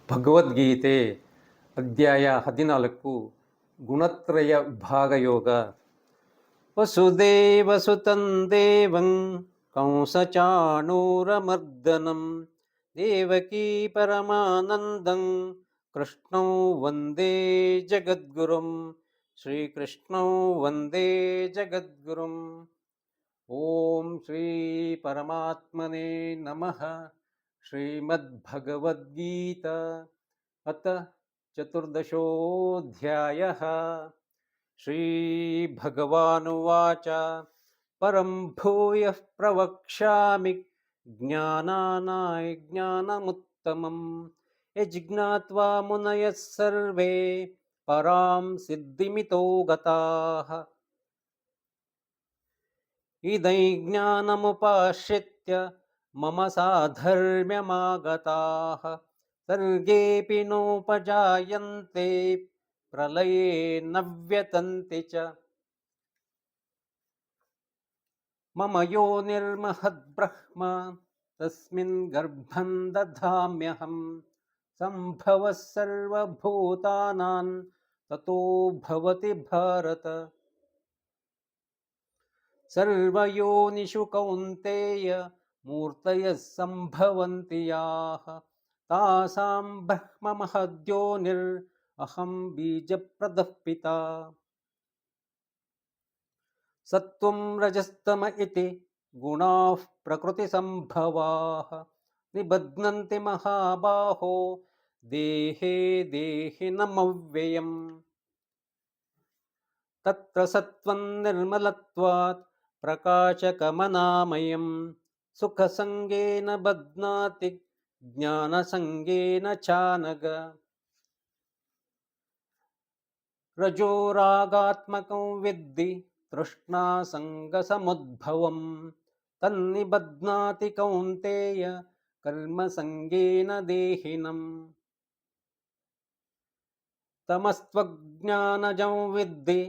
ಭಗವದ್ಗೀತೆ ಅಧ್ಯಾಯ 14 ಗುಣತ್ರಯ ವಿಭಾಗಯೋಗ. ವಸುದೇವಸುತಂ ದೇವಂ ಕಂಸಚಾಣೂರಮರ್ದನಂ ದೇವಕೀ ಪರಮಾನಂದಂ ಕೃಷ್ಣಂ ವಂದೇ ಜಗದ್ಗುರುಂ. ಶ್ರೀಕೃಷ್ಣಂ ವಂದೇ ಜಗದ್ಗುರುಂ. ಓಂ ಶ್ರೀ ಪರಮಾತ್ಮನೇ ನಮಃ. ಶ್ರೀಮದ್ಭಗವದ್ಗೀತಾ ಅಥ ಚತುರ್ದಶೋऽಧ್ಯಾಯಃ. ಶ್ರೀಭಗವಾನುವಾಚ ಪರಂ ಭೂಯಃ ಪ್ರವಕ್ಷ್ಯಾಮಿ ಜ್ಞಾನಾನಾಯ ಜ್ಞಾನಮುತ್ತಮಂ ಯಜ್ಞಾತ್ವಾ ಮುನಯಃ ಸರ್ವೇ ಪರಾಂ ಸಿದ್ಧಿಮಿತೋ ಗತಾಃ. ಇದೈ ಜ್ಞಾನಮುಪಾಶ್ರಿತ್ಯ ಮಮ ಸಾಧರ್ಮ್ಯಮಾಗತಾಃ ಸರ್ಗೇऽಪಿ ನೋಪಜಾಯನ್ತೆ ಪ್ರಲಯೇ ನ ವ್ಯತನ್ತಿ ಚ. ಮಮ ಯೋನಿರ್ಮಹದ್ಬ್ರಹ್ಮ ತಸ್ಮಿನ್ ಗರ್ಭಂ ದಧಾಮ್ಯಹಂ ಸಂಭವಃ ಸರ್ವಭೂತಾನಾಂ ತತೋ ಭವತಿ ಭಾರತ. ಸರ್ವಯೋನಿಷು ಕೌಂತೆಯ ಮೂರ್ತಯಃ ಸಂಭವಂತಿ ಯಾಃ ತಾಸಾಂ ಬ್ರಹ್ಮ ಮಹದ್ಯೋನಿರ್ ಅಹಂ ಬೀಜಪ್ರದಃ ಪಿತಾ. ಸತ್ವಂ ರಜಸ್ತಮ ಇತಿ ಗುಣಾಃ ಪ್ರಕೃತಿ ಸಂಭವಾಃ ನಿಬಧ್ನಂತಿ ಮಹಾಬಾಹೋ ದೇಹೇ ದೇಹಿನಮವ್ಯಯಂ. ತತ್ರ ಸತ್ವಂ ನಿರ್ಮಲತ್ವಾತ್ ಪ್ರಕಾಶಕಮನಾಮಯಂ ಸುಖಸಂಗೇನ ಬಧ್ನಾತಿ ಜ್ಞಾನಸಂಗೇನ ಚಾನಗ. ರಜೋರಾಗಾತ್ಮಕಂ ವಿದ್ಧಿ ತೃಷ್ಣಾಸಂಗಸಮುದ್ಭವಂ ತನ್ನಿಬಧ್ನಾತಿ ಕೌಂತೆಯ ಕರ್ಮಸಂಗೇನ ದೇಹಿನಂ. ತಮಸ್ತ್ವಜ್ಞಾನಜಂ ವಿದ್ಧಿ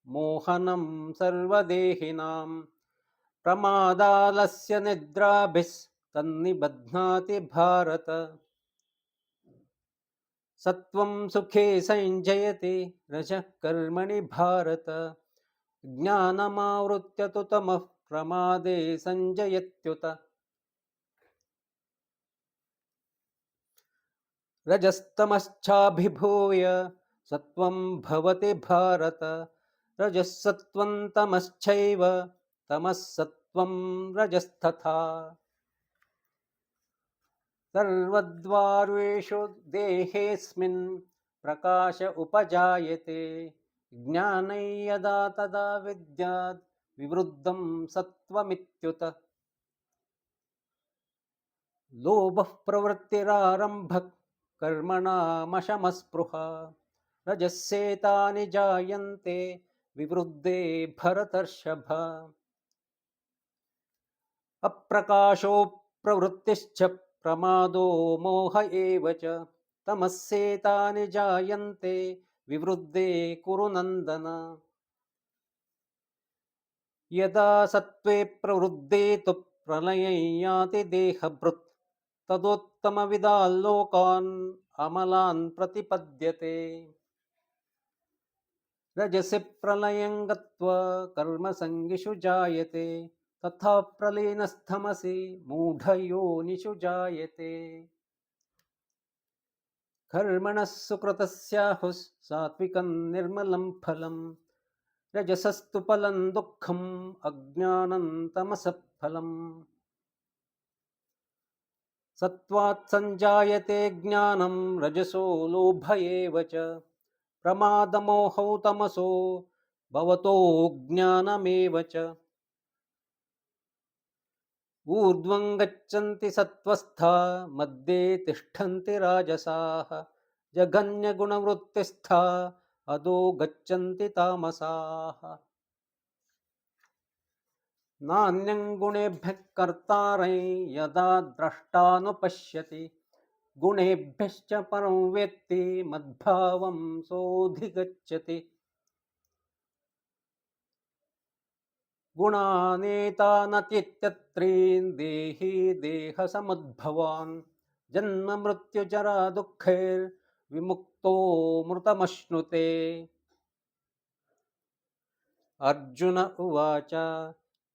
ಮೋಹನಂ ಸರ್ವದೇಹಿನಾಂ ಪ್ರಮಾದಾಲಸ್ಯ ನಿದ್ರಾಭಿಸ್ ತನ್ನಿಬಧ್ನಾತಿ ಭಾರತ. ಸತ್ವಂ ಸುಖೇ ಸಂಜಯತೆ ರಜಃ ಕರ್ಮಣಿ ಭಾರತ ಜ್ಞಾನಮಾವೃತ್ಯ ತು ತಮಃ ಪ್ರಮಾದೇ ಸಂಜಯತ್ಯುತ. ರಜಸ್ತಮಶ್ಚಾಭಿಭೂಯ ಸತ್ವಂ ಭವತಿ ಭಾರತ ರಜಸ್ಸತ್ವಂ ತಮಶ್ಚೈವ ತಮಸ್ಸತ್ವಂ ರಜಸ್ತಥಾ. ಸರ್ವದ್ವಾರ್ವೇಷು ದೇಹೇಸ್ಮಿನ್ ಪ್ರಕಾಶ ಉಪಜಾಯತೆ ಜ್ಞಾನೈ ಯದಾ ತದಾ ವಿದ್ಯಾತ್ ವಿವೃದ್ಧಂ ಸತ್ವಮಿತ್ಯುತ. ಲೋಭಃ ಪ್ರವೃತ್ತಿರಾರಂಭಃ ಕರ್ಮಣಾಮಶಮಸ್ಪೃಹ ರಜಸ್ಸೇತಾನಿ ಜಾಯನ್ತೆ ವಿವೃದ್ಧೇ ಭರತರ್ಷಭ. ಅಪ್ರಕಾಶೋ ಪ್ರವೃತ್ತಿಶ್ಚ ಪ್ರಮಾದೋ ಮೋಹ ಏವ ಚ ತಮಸ್ಸೇತಾನಿ ಜಾಯನ್ತೆ ವಿವೃದ್ಧೇ ಕುರು ನಂದನ. ಯದಾ ಸತ್ವೇ ಪ್ರವೃದ್ಧೇ ತು ಪ್ರಲಯಂ ಯಾತಿ ದೇಹಭೃತ್ ತದೋತ್ತಮವಿದಾಲ್ಲೋಕಾನ್ ಅಮಲಾನ್ ಪ್ರತಿಪದ್ಯತೆ. ರಜಸಿ ಪ್ರಲಯಂ ಗತ್ವಾ ಕರ್ಮಸಂಗಿಷು ಜಾಯತೆ ತಥಾ ಪ್ರಲೀನಸ್ತಮಸಿ ಮೂಢಯೋನಿಷು ಜಾಯತೆ. ಕರ್ಮಣಃ ಸುಕೃತಸ್ಯಾಹುಃ ಸಾತ್ವಿಕಂ ನಿರ್ಮಲಂ ಫಲಂ ರಜಸಸ್ತು ಫಲಂ ದುಃಖಂ ಅಜ್ಞಾನಂ ತಮಸಃ ಫಲಂ. ಸತ್ವಾತ್ ಸಂಜಾಯತೆ ಜ್ಞಾನಂ ರಜಸೋ ಲೋಭ ಏವ ಚ ಪ್ರಮಾದಮೋಹೌ ತಮಸೋ ಭವತೋ ಜ್ಞಾನಮೇವ ಚ. ಊರ್ಧ್ವಂ ಗಚ್ಚಂತಿ ಸತ್ವಸ್ಥಾ ಮಧ್ಯೆ ತಿಷ್ಠಂತಿ ರಾಜಸಾಃ ಜಘನ್ಯಗುಣವೃತ್ತಿಸ್ಥಾ ಅಧೋ ಗಚ್ಚಂತಿ ತಾಮಸಾಃ. ನಾನ್ಯಂ ಗುಣೇಭ್ಯಃ ಕರ್ತಾರೈ ಯದಾ ದ್ರಷ್ಟಾನುಪಶ್ಯತಿ ಗುಣೇಭ್ಯಶ್ಚ ಪರಂ ವೇತ್ತಿ ಮದ್ಭಾವಂ ಸೋಧಿಗಚ್ಚತಿ. ಗುಣಾನೇತಾನತೀತ್ಯತ್ರೀನ್ ದೇಹಿ ದೇಹಸಮುದ್ಭವಾನ್ जन्म मृत्युजरा दुःखैर्विमुक्तो मृतमश्नुते। अर्जुन उवाच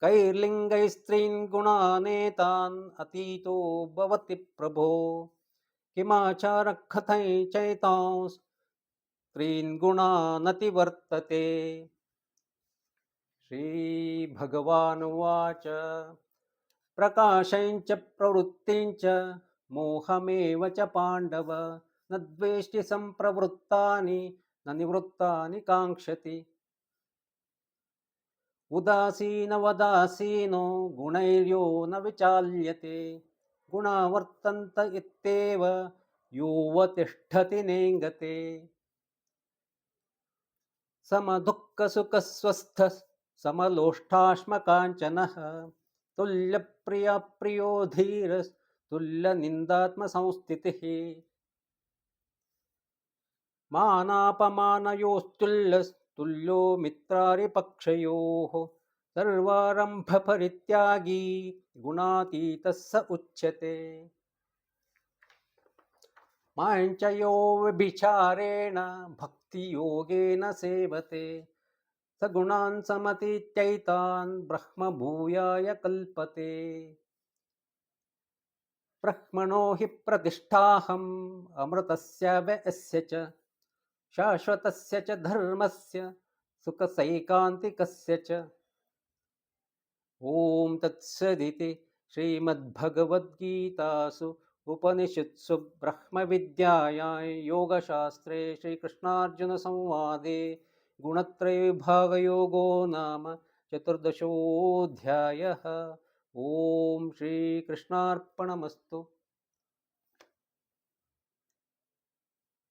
कैर्लिङ्गैस्त्रीन् गुणानेतान् अतीतो भवति प्रभो किमाचारः कथं चैतांस् त्रीन् गुणानतिवर्तते। श्रीभगवानुवाच प्रकाशं च प्रवृत्तिं च मोहमेव च पाण्डव न द्वेष्टि सम्प्रवृत्तानि न निवृत्तानि काङ्क्षति। उदासीनवदासीनो गुणैर्यो न विचाल्यते गुणा वर्तन्त इत्येव योऽवतिष्ठति नेङ्गते। समदुःखसुखस्वस्थः समलोष्ठाश्मकाञ्चनः तुल्यप्रियप्रियो धीरस्तुल्यनिन्दात्मसंस्थितिः। मानापमानयोस्तुल्यस्तुल्यो मित्रारिपक्षयोः सर्वारम्भपरित्यागी गुणातीतः स उच्यते। माञ्च यो व्यभिचारेण भक्तियोगेन सेवते स गुणान् समतीत्यैतान् ब्रह्मभूयाय कल्पते। ब्रह्मणो हि प्रतिष्ठाहम् अमृतस्य व्ययस्य च शाश्वतस्य च धर्मस्य सुखसैकान्तिकस्य च। ॐ तत्सदिति श्रीमद्भगवद्गीतासु उपनिषत्सु ब्रह्मविद्यायां योगशास्त्रे श्रीकृष्णार्जुनसंवादे गुणत्रयविभागयोगो नाम चतुर्दशोऽध्यायः। ॐ श्रीकृष्णार्पणमस्तु।